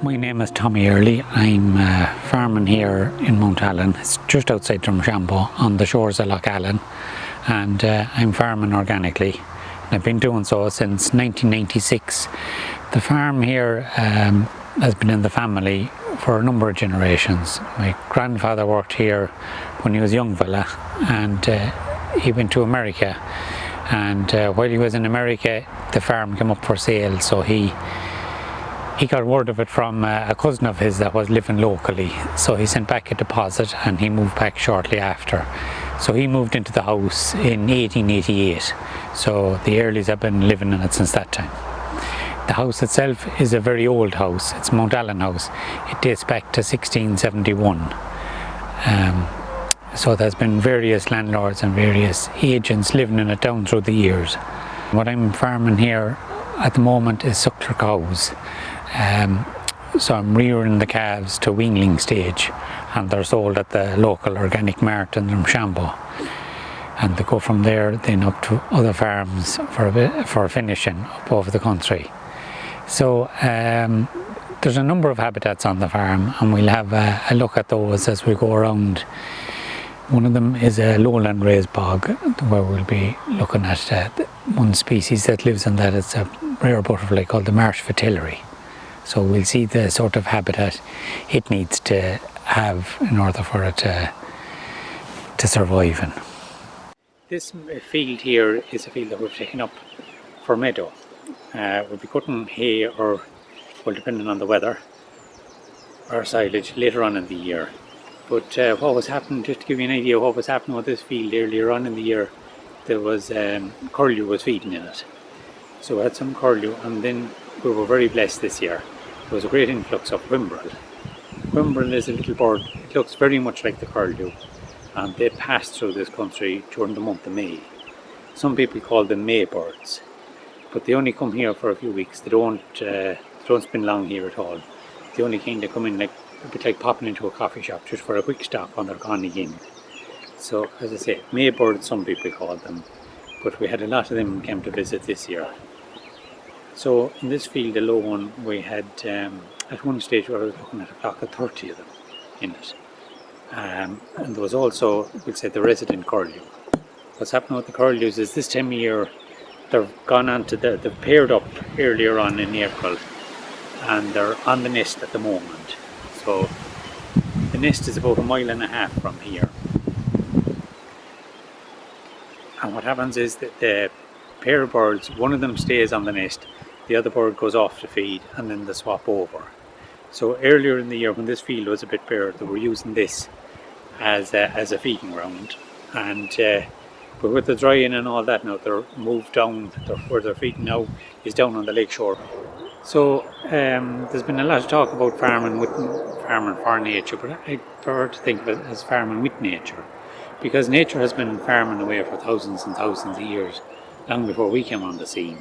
My name is Tommy Earley. I'm farming here in Mount Allen. It's just outside Drumshanbo on the shores of Lough Allen, and I'm farming organically. I've been doing so since 1996. The farm here has been in the family for a number of generations. My grandfather worked here when he was a young fella, and he went to America, and while he was in America the farm came up for sale, so he got word of it from a cousin of his that was living locally, so he sent back a deposit and he moved back shortly after. So he moved into the house in 1888, so the Earleys have been living in it since that time. The house itself is a very old house. It's Mount Allen House. It dates back to 1671. So there's been various landlords and various agents living in it down through the years. What I'm farming here at the moment is suckler cows. So I'm rearing the calves to weanling stage, and they're sold at the local organic mart in Drumshanbo, and they go from there then up to other farms for finishing up over the country. So there's a number of habitats on the farm, and we'll have a look at those as we go around. One of them is a lowland raised bog, where we'll be looking at one species that lives in that. It's a rare butterfly called the marsh fritillary. So we'll see the sort of habitat it needs to have in order for it to survive in. This field here is a field that we've taken up for meadow. We'll be cutting hay, or, well, depending on the weather, or silage later on in the year. But what was happening, just to give you an idea of what was happening with this field earlier on in the year, there was curlew was feeding in it. So we had some curlew, and then we were very blessed this year. There was a great influx of whimbrel. Whimbrel is a little bird. It looks very much like the curlew, and they pass through this country during the month of May. Some people call them May birds, but they only come here for a few weeks. They don't spend long here at all. They only kind of come in like a bit like popping into a coffee shop just for a quick stop, and they're gone again. So, as I say, May birds some people call them, but we had a lot of them came to visit this year. So in this field alone, we had at one stage where I was looking at a flock of 30 of them in it, and there was also, we'll say, the resident curlew. What's happening with the curlews is this time of year they've gone on to they've paired up earlier on in April, and they're on the nest at the moment. So the nest is about 1.5 miles from here, and what happens is that the pair of birds, one of them stays on the nest, the other bird goes off to feed, and then they swap over. So earlier in the year, when this field was a bit bare, they were using this as a feeding ground, and but with the drying and all that now, they're moved down. Where they're feeding now is down on the lake shore. So there's been a lot of talk about farming for nature, but I prefer to think of it as farming with nature, because nature has been farming away for thousands and thousands of years, long before we came on the scene.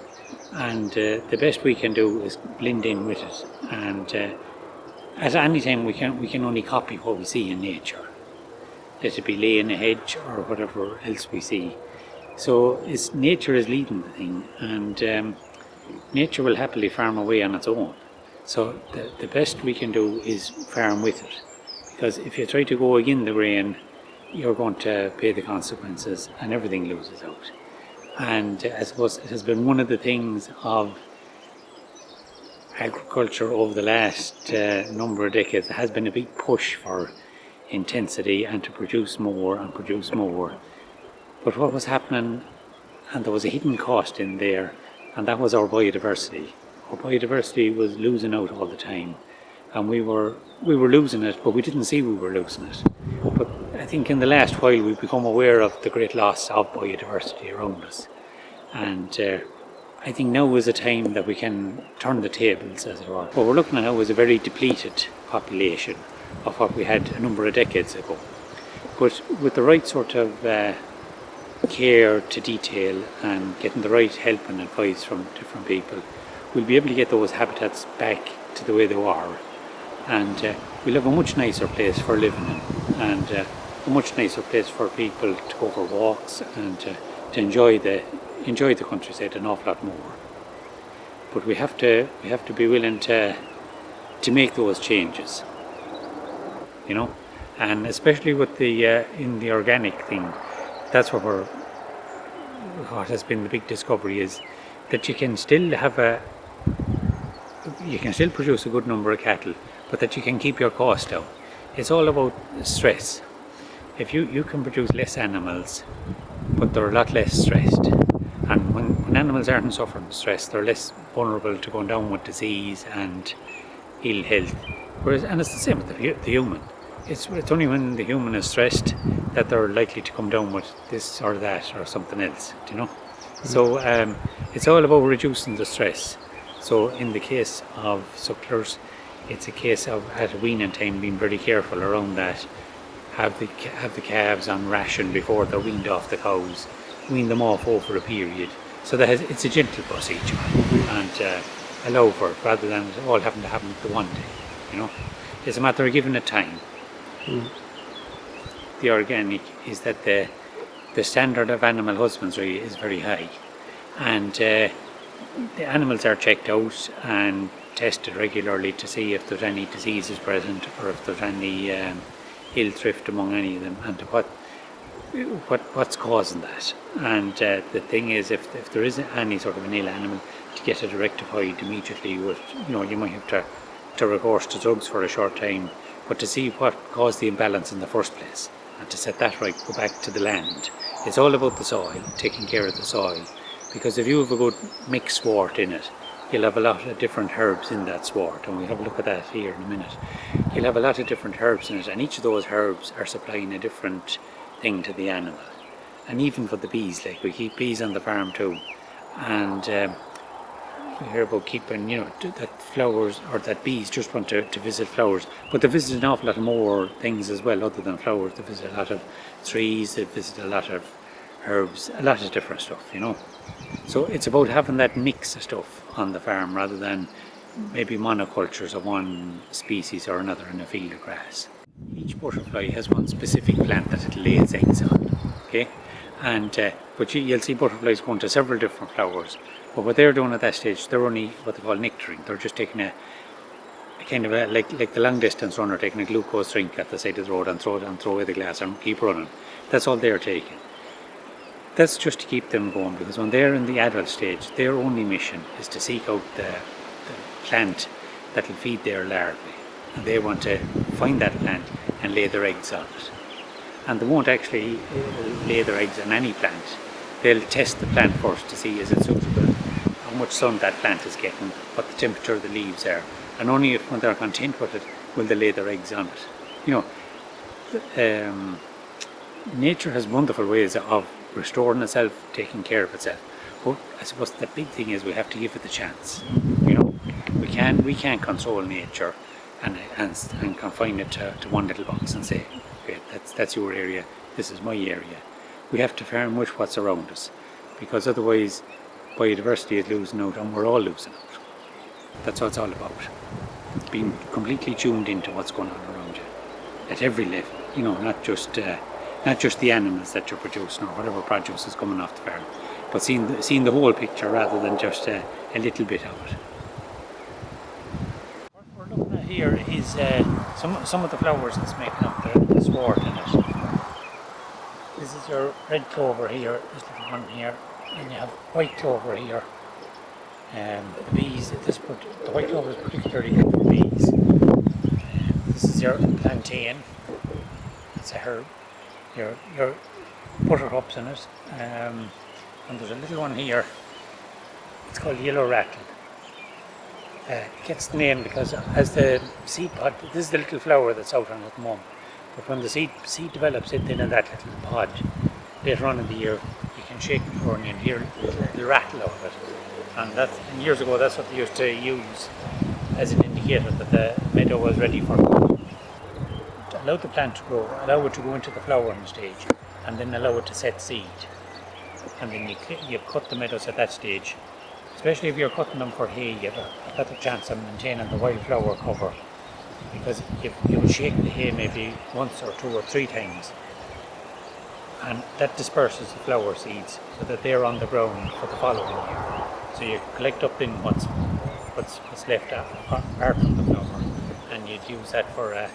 And the best we can do is blend in with it, and at any time we can only copy what we see in nature. Let it be laying a hedge or whatever else we see. So nature is leading the thing, and nature will happily farm away on its own. So the best we can do is farm with it, because if you try to go against the grain, you're going to pay the consequences, and everything loses out. And I suppose it has been one of the things of agriculture over the last number of decades. There has been a big push for intensity and to produce more and produce more. But what was happening, and there was a hidden cost in there, and that was our biodiversity. Our biodiversity was losing out all the time, and we were losing it, but we didn't see we were losing it. But I think in the last while we've become aware of the great loss of biodiversity around us, and I think now is a time that we can turn the tables, as it were. What we're looking at now is a very depleted population of what we had a number of decades ago. But with the right sort of care to detail and getting the right help and advice from different people, we'll be able to get those habitats back to the way they were, and we'll have a much nicer place for living in, and a much nicer place for people to go for walks and to enjoy the countryside an awful lot more. But we have to be willing to make those changes, you know, and especially with the in the organic thing. That's what has been the big discovery, is that you can still produce a good number of cattle, but that you can keep your cost down. It's all about stress. If you can produce less animals, but they're a lot less stressed, and when animals aren't suffering stress, they're less vulnerable to going down with disease and ill health. And it's the same with the human. It's only when the human is stressed that they're likely to come down with this or that or something else, you know. Mm-hmm. So it's all about reducing the stress. So in the case of sucklers, it's a case of at a weaning time being very careful around that. Have the calves on ration before they're weaned off the cows. Wean them off over a period. So that it's a gentle procedure, and allow for it rather than it all having to happen the one day, you know. It's a matter of giving it time. Mm. The organic is that the standard of animal husbandry is very high, and the animals are checked out and tested regularly to see if there's any diseases present or if there's any ill thrift among any of them, and what's causing that. And the thing is, if there is any sort of an ill animal, to get it rectified immediately, you might have to recourse to drugs for a short time, but to see what caused the imbalance in the first place and to set that right, go back to the land. It's all about the soil, taking care of the soil, because if you have a good mixed sward in it, you'll have a lot of different herbs in that sward, and we'll have a look at that here in a minute. You'll have a lot of different herbs in it, and each of those herbs are supplying a different thing to the animal. And even for the bees, like we keep bees on the farm too, and we hear about keeping, that flowers, or that bees just want to visit flowers, but they visit an awful lot more things as well other than flowers. They visit a lot of trees, they visit a lot of herbs, a lot of different stuff, So it's about having that mix of stuff on the farm rather than maybe monocultures of one species or another in a field of grass. Each butterfly has one specific plant that it lays eggs on, okay? And but you'll see butterflies going to several different flowers. But what they're doing at that stage, they're only what they call nectaring. They're just taking a kind of like the long distance runner taking a glucose drink at the side of the road and throw away the glass and keep running. That's all they're taking. That's just to keep them going, because when they're in the adult stage, their only mission is to seek out the plant that will feed their larvae. And they want to find that plant and lay their eggs on it. And they won't actually lay their eggs on any plant. They'll test the plant first to see is it suitable, how much sun that plant is getting, what the temperature of the leaves are. And only when they're content with it will they lay their eggs on it. Nature has wonderful ways of restoring itself, taking care of itself. But I suppose the big thing is we have to give it the chance. We can't control nature and confine it to one little box and say, okay, that's your area, this is my area. We have to farm with what's around us, because otherwise biodiversity is losing out and we're all losing out. That's what it's all about. Being completely tuned into what's going on around you at every level. Not just the animals that you're producing or whatever produce is coming off the farm, but seeing the whole picture rather than just a little bit of it. What we're looking at here is some of the flowers that's making up the sward in it. This is your red clover here, this little one here, and you have white clover here. The bees, the white clover is particularly good for bees. This is your plantain, it's a herb. Your buttercups in it, and there's a little one here, it's called yellow rattle. It gets the name because as the seed pod, this is the little flower that's out on it at the moment, but when the seed develops in that little pod, later on in the year, you can shake it for and you hear the rattle of it. And years ago that's what they used to use as an indicator that the meadow was ready for growth. Allow the plant to grow, allow it to go into the flowering stage, and then allow it to set seed. And then you cut the meadows at that stage. Especially if you're cutting them for hay, you have a better chance of maintaining the wildflower cover, because you will shake the hay maybe once or 2 or 3 times, and that disperses the flower seeds so that they're on the ground for the following year. So you collect up in what's left apart from the flower, and you'd use that for a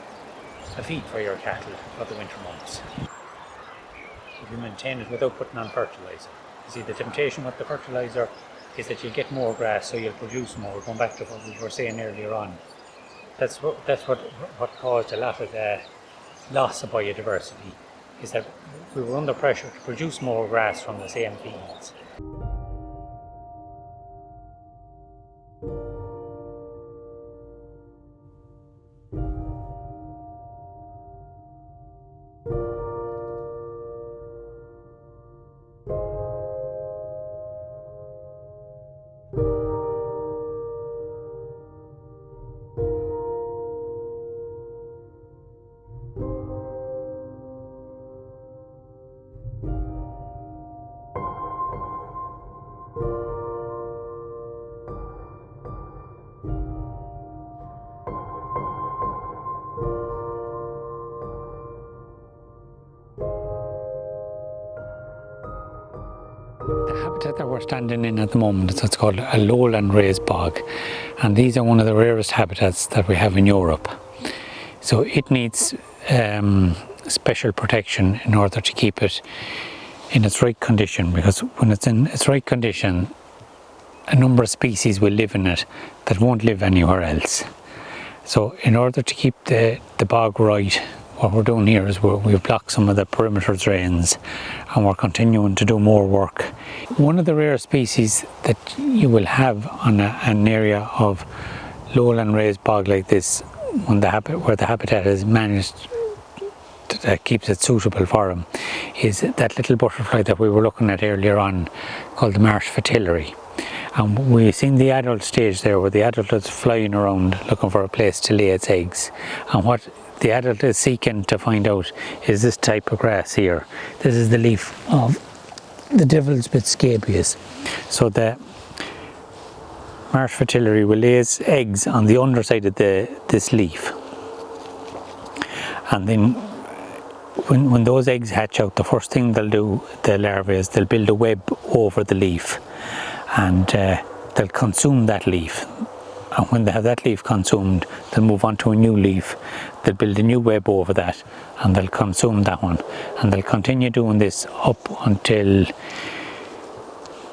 feed for your cattle for the winter months. If you maintain it without putting on fertiliser. You see, the temptation with the fertiliser is that you'll get more grass, so you'll produce more. Going back to what we were saying earlier on, that's what caused a lot of the loss of biodiversity, is that we were under pressure to produce more grass from the same fields. The habitat that we're standing in at the moment is what's called a lowland raised bog, and these are one of the rarest habitats that we have in Europe. So it needs special protection in order to keep it in its right condition, because when it's in its right condition, a number of species will live in it that won't live anywhere else. So in order to keep the bog right, what we're doing here is we've blocked some of the perimeter drains, and we're continuing to do more work. One of the rare species that you will have on an area of lowland raised bog like this, where the habitat is managed that keeps it suitable for them, is that little butterfly that we were looking at earlier on, called the marsh fritillary. And we've seen the adult stage there, where the adult is flying around looking for a place to lay its eggs. And what the adult is seeking to find out is this type of grass here. This is the leaf of the devil's bit scabious. So the marsh fritillary will lay its eggs on the underside of this leaf. And then when those eggs hatch out, the first thing they'll do, the larvae, is they'll build a web over the leaf, and they'll consume that leaf. And when they have that leaf consumed, they'll move on to a new leaf. They'll build a new web over that, and they'll consume that one. And they'll continue doing this up until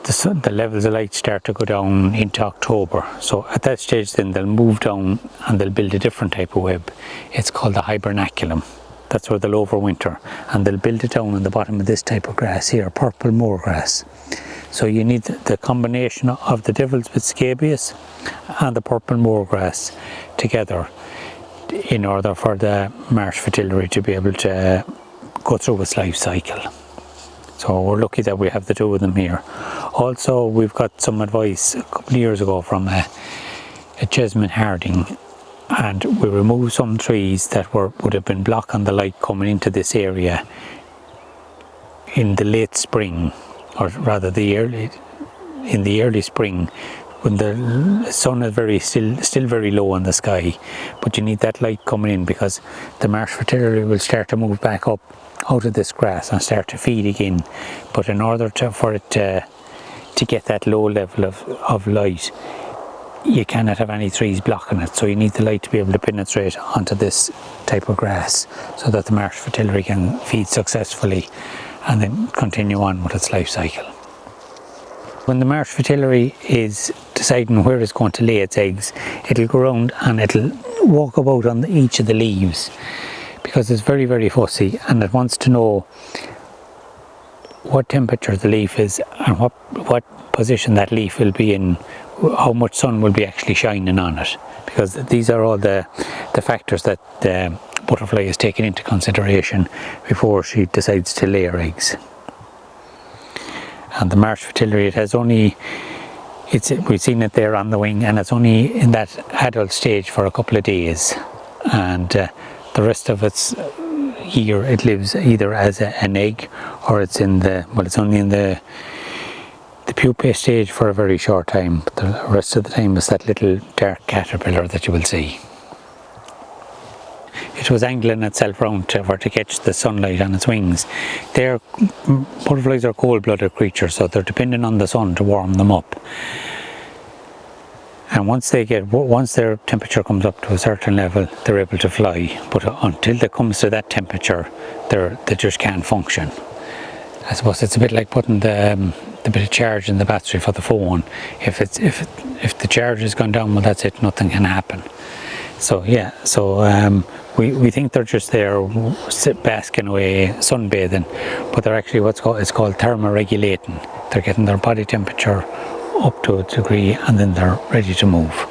the levels of light start to go down into October. So at that stage then they'll move down and they'll build a different type of web. It's called the hibernaculum. That's where they'll overwinter, and they'll build it down on the bottom of this type of grass here, purple moorgrass. So you need the combination of the devil's bit scabious and the purple moorgrass together in order for the marsh fritillary to be able to go through its life cycle. So we're lucky that we have the two of them here. Also, we've got some advice a couple of years ago from a Jessamine Harding, and we removed some trees that would have been blocking the light coming into this area in the late spring, or rather in the early spring, when the sun is still very low in the sky. But you need that light coming in, because the marsh fritillary will start to move back up out of this grass and start to feed again. But in order for it to get that low level of light, you cannot have any trees blocking it. So you need the light to be able to penetrate onto this type of grass, so that the marsh fritillary can feed successfully and then continue on with its life cycle. When the marsh fritillary is deciding where it's going to lay its eggs, it'll go around and it'll walk about on each of the leaves, because it's very, very fussy, and it wants to know what temperature the leaf is and what position that leaf will be in, how much sun will be actually shining on it, because these are all the factors that the butterfly is taking into consideration before she decides to lay her eggs. And the marsh fritillary, we've seen it there on the wing, and it's only in that adult stage for a couple of days, and the rest of its year it lives either as an egg, or it's only in the pupae stage for a very short time, but the rest of the time is that little dark caterpillar that you will see. It was angling itself round to catch the sunlight on its wings. Butterflies are cold-blooded creatures, so they're dependent on the sun to warm them up. And once their temperature comes up to a certain level, they're able to fly. But until it comes to that temperature, they just can't function. I suppose it's a bit like putting the bit of charge in the battery for the phone. If the charge has gone down, well, that's it. Nothing can happen. So yeah, we think they're just there basking away, sunbathing, but they're actually it's called thermoregulating. They're getting their body temperature up to a degree, and then they're ready to move.